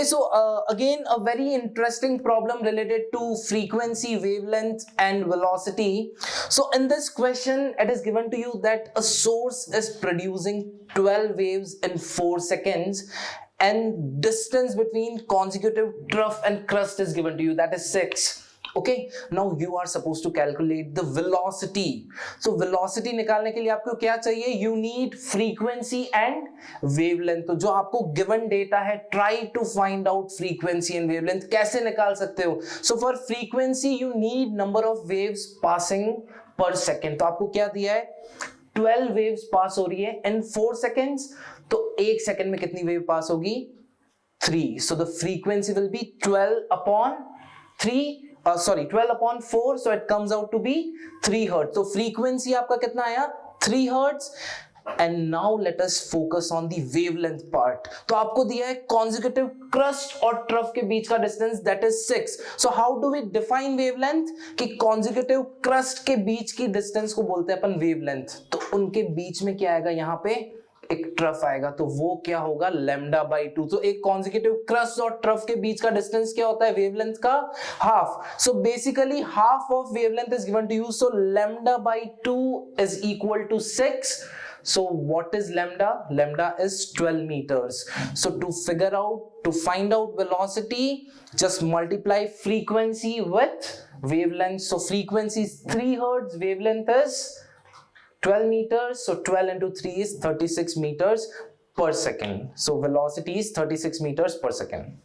Okay, so again a very interesting problem related to frequency, wavelength and velocity. So in this question it is given to you that a source is producing 12 waves in 4 seconds and distance between consecutive trough and crust is given to you, that is 6. Okay, now you are supposed to calculate the velocity. So velocity निकालने के लिए आपको क्या चाहिए? You need frequency and wavelength. तो जो आपको given data है, try to find out frequency and wavelength. कैसे निकाल सकते हो? So for frequency you need number of waves passing per second. तो आपको क्या दिया है? 12 waves pass हो रही है in 4 seconds. तो 1 second में कितनी wave pass होगी? 3. So the frequency will be 12 upon 12 upon 4, so it comes out to be 3 hertz. So frequency आपका कितना आया? 3 hertz. And now let us focus on the wavelength part. तो आपको दिया है consecutive crust और trough के बीच का distance, that is 6. So how do we define wavelength? कि consecutive crust के बीच की distance को बोलते हैं अपन wavelength. तो उनके बीच में क्या आएगा? यहाँ पे एक ट्रफ आएगा, तो वो क्या होगा? Lambda by 2. तो एक कॉन्जिक्यूटिव क्रस्ट और ट्रफ के बीच का डिस्टेंस क्या होता है? वेवलेंथ का half. So basically half of wavelength is given to you. So lambda by 2 is equal to 6. So what is lambda? Lambda is 12 meters. So to find out velocity, just multiply frequency with wavelength. So frequency is 3 hertz, wavelength is 12 meters. So 12 into 3 is 36 meters per second. So velocity is 36 meters per second.